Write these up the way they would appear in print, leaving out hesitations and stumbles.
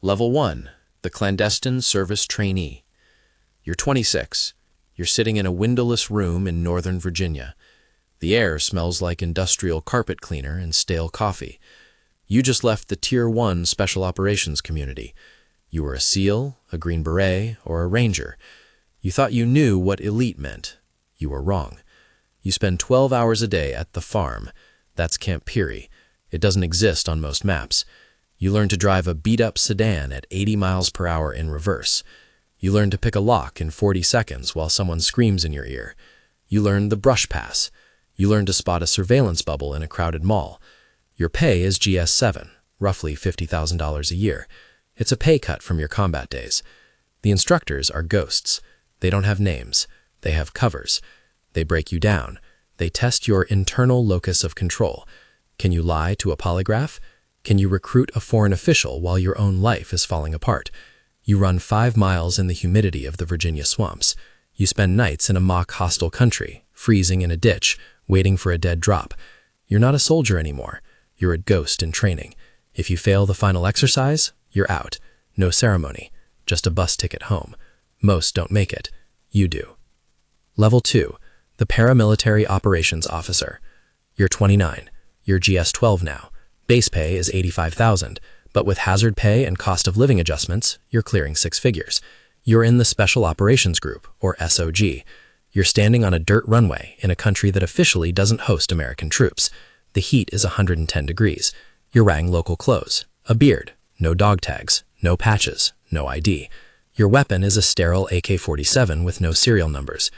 Level 1, the clandestine service trainee. You're 26. You're sitting in a windowless room in Northern Virginia. The air smells like industrial carpet cleaner and stale coffee. You just left the Tier 1 Special Operations community. You were a SEAL, a Green Beret, or a Ranger. You thought you knew what elite meant. You were wrong. You spend 12 hours a day at the farm. That's Camp Peary. It doesn't exist on most maps. You learn to drive a beat-up sedan at 80 miles per hour in reverse. You learn to pick a lock in 40 seconds while someone screams in your ear. You learn the brush pass. You learn to spot a surveillance bubble in a crowded mall. Your pay is GS7, roughly $50,000 a year. It's a pay cut from your combat days. The instructors are ghosts. They don't have names. They have covers. They break you down. They test your internal locus of control. Can you lie to a polygraph? Can you recruit a foreign official while your own life is falling apart? You run 5 miles in the humidity of the Virginia swamps. You spend nights in a mock hostile country, freezing in a ditch, waiting for a dead drop. You're not a soldier anymore. You're a ghost in training. If you fail the final exercise, you're out. No ceremony, just a bus ticket home. Most don't make it. You do. Level 2, the paramilitary operations officer. You're 29. You're GS12 now. Base pay is $85,000, but with hazard pay and cost of living adjustments, you're clearing 6 figures. You're in the Special Operations Group, or SOG. You're standing on a dirt runway in a country that officially doesn't host American troops. The heat is 110 degrees. You're wearing local clothes, a beard, no dog tags, no patches, no ID. Your weapon is a sterile AK-47 with no serial numbers.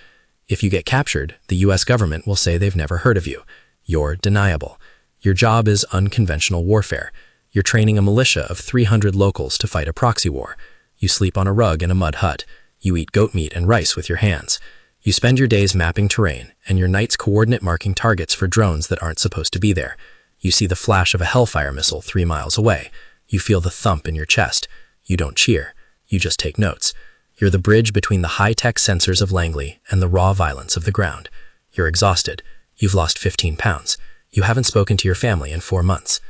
If you get captured, the US government will say they've never heard of you. You're deniable. Your job is unconventional warfare. You're training a militia of 300 locals to fight a proxy war. You sleep on a rug in a mud hut. You eat goat meat and rice with your hands. You spend your days mapping terrain and your nights coordinate marking targets for drones that aren't supposed to be there. You see the flash of a Hellfire missile 3 miles away. You feel the thump in your chest. You don't cheer. You just take notes. You're the bridge between the high-tech sensors of Langley and the raw violence of the ground. You're exhausted. You've lost 15 pounds. You haven't spoken to your family in 4 months.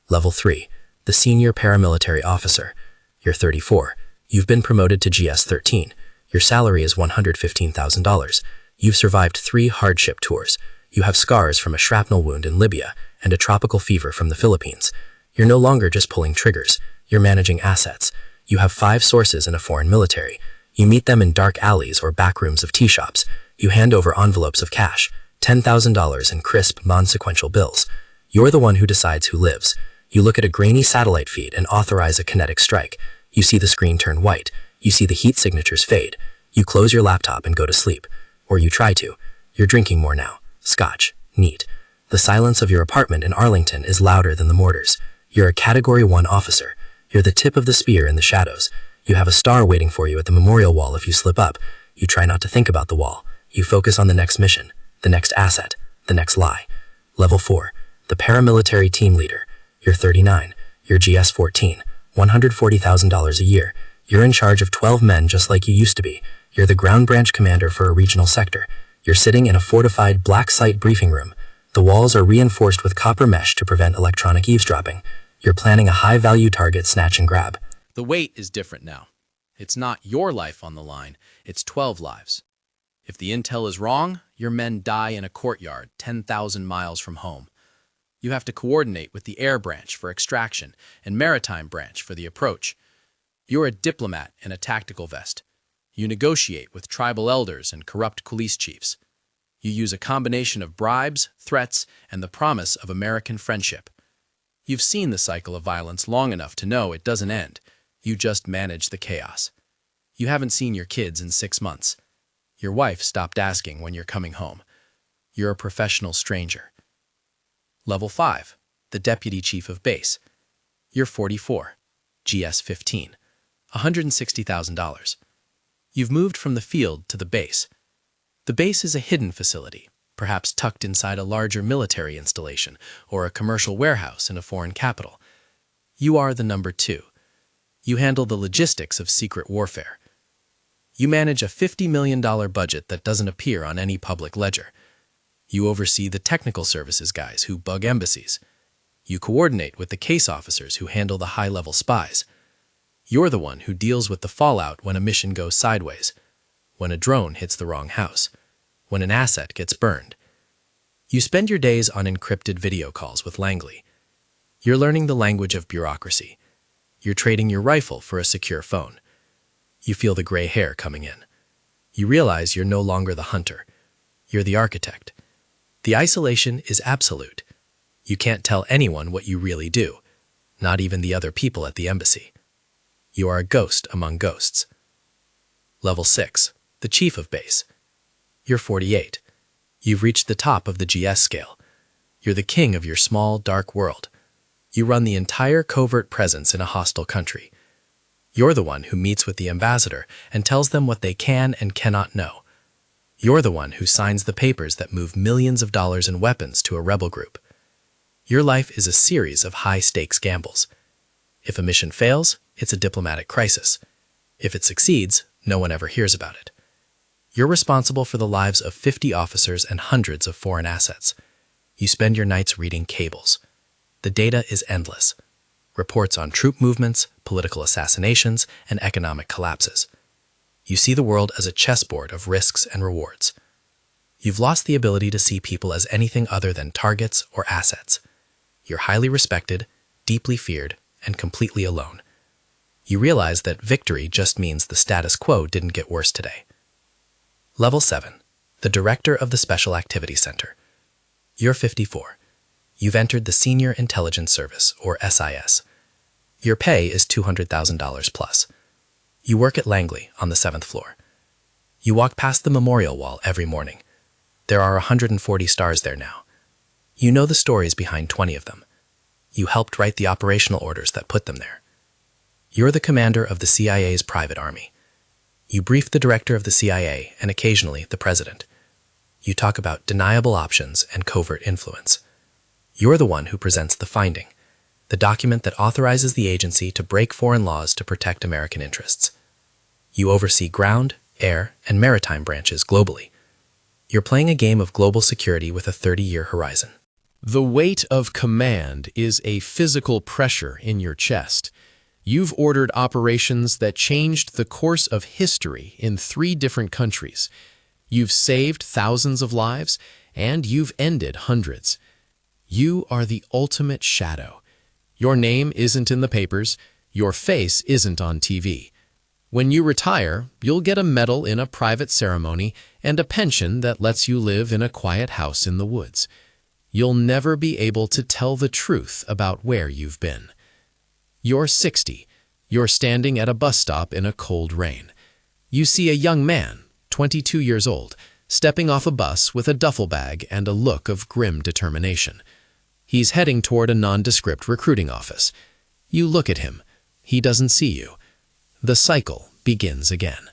Level 3, the senior paramilitary officer. You're 34. You've been promoted to GS13. Your salary is $115,000. You've survived 3 hardship tours. You have scars from a shrapnel wound in Libya and a tropical fever from the Philippines. You're no longer just pulling triggers. You're managing assets. You have 5 sources in a foreign military. You meet them in dark alleys or back rooms of tea shops. You hand over envelopes of cash, $10,000 in crisp, non-sequential bills. You're the one who decides who lives. You look at a grainy satellite feed and authorize a kinetic strike. You see the screen turn white. You see the heat signatures fade. You close your laptop and go to sleep. Or you try to. You're drinking more now. Scotch. Neat. The silence of your apartment in Arlington is louder than the mortars. You're a Category 1 officer. You're the tip of the spear in the shadows. You have a star waiting for you at the memorial wall if you slip up. You try not to think about the wall. You focus on the next mission, the next asset, the next lie. Level 4, the paramilitary team leader. You're 39. You're GS14, $140,000 a year. You're in charge of 12 men just like you used to be. You're the ground branch commander for a regional sector. You're sitting in a fortified black site briefing room. The walls are reinforced with copper mesh to prevent electronic eavesdropping. You're planning a high-value target snatch and grab. The weight is different now. It's not your life on the line, it's 12 lives. If the intel is wrong, your men die in a courtyard 10,000 miles from home. You have to coordinate with the air branch for extraction and maritime branch for the approach. You're a diplomat in a tactical vest. You negotiate with tribal elders and corrupt police chiefs. You use a combination of bribes, threats, and the promise of American friendship. You've seen the cycle of violence long enough to know it doesn't end. You just manage the chaos. You haven't seen your kids in 6 months. Your wife stopped asking when you're coming home. You're a professional stranger. Level 5, the Deputy Chief of Base. You're 44, GS15, $160,000. You've moved from the field to the base. The base is a hidden facility, perhaps tucked inside a larger military installation or a commercial warehouse in a foreign capital. You are the number 2. You handle the logistics of secret warfare. You manage a $50 million budget that doesn't appear on any public ledger. You oversee the technical services guys who bug embassies. You coordinate with the case officers who handle the high-level spies. You're the one who deals with the fallout when a mission goes sideways, when a drone hits the wrong house, when an asset gets burned. You spend your days on encrypted video calls with Langley. You're learning the language of bureaucracy. You're trading your rifle for a secure phone. You feel the gray hair coming in. You realize you're no longer the hunter. You're the architect. The isolation is absolute. You can't tell anyone what you really do, not even the other people at the embassy. You are a ghost among ghosts. Level 6, the chief of base. You're 48. You've reached the top of the GS scale. You're the king of your small, dark world. You run the entire covert presence in a hostile country. You're the one who meets with the ambassador and tells them what they can and cannot know. You're the one who signs the papers that move millions of dollars in weapons to a rebel group. Your life is a series of high-stakes gambles. If a mission fails, it's a diplomatic crisis. If it succeeds, no one ever hears about it. You're responsible for the lives of 50 officers and hundreds of foreign assets. You spend your nights reading cables. The data is endless. Reports on troop movements, political assassinations, and economic collapses. You see the world as a chessboard of risks and rewards. You've lost the ability to see people as anything other than targets or assets. You're highly respected, deeply feared, and completely alone. You realize that victory just means the status quo didn't get worse today. Level 7, the director of the Special Activities Center. You're 54. You've entered the Senior Intelligence Service, or SIS. Your pay is $200,000 plus. You work at Langley on the 7th floor. You walk past the memorial wall every morning. There are 140 stars there now. You know the stories behind 20 of them. You helped write the operational orders that put them there. You're the commander of the CIA's private army. You brief the director of the CIA and occasionally the president. You talk about deniable options and covert influence. You're the one who presents the finding, the document that authorizes the agency to break foreign laws to protect American interests. You oversee ground, air, and maritime branches globally. You're playing a game of global security with a 30-year horizon. The weight of command is a physical pressure in your chest. You've ordered operations that changed the course of history in 3 different countries. You've saved thousands of lives, and you've ended hundreds. You are the ultimate shadow. Your name isn't in the papers. Your face isn't on TV. When you retire, you'll get a medal in a private ceremony and a pension that lets you live in a quiet house in the woods. You'll never be able to tell the truth about where you've been. You're 60. You're standing at a bus stop in a cold rain. You see a young man, 22 years old, stepping off a bus with a duffel bag and a look of grim determination. He's heading toward a nondescript recruiting office. You look at him. He doesn't see you. The cycle begins again.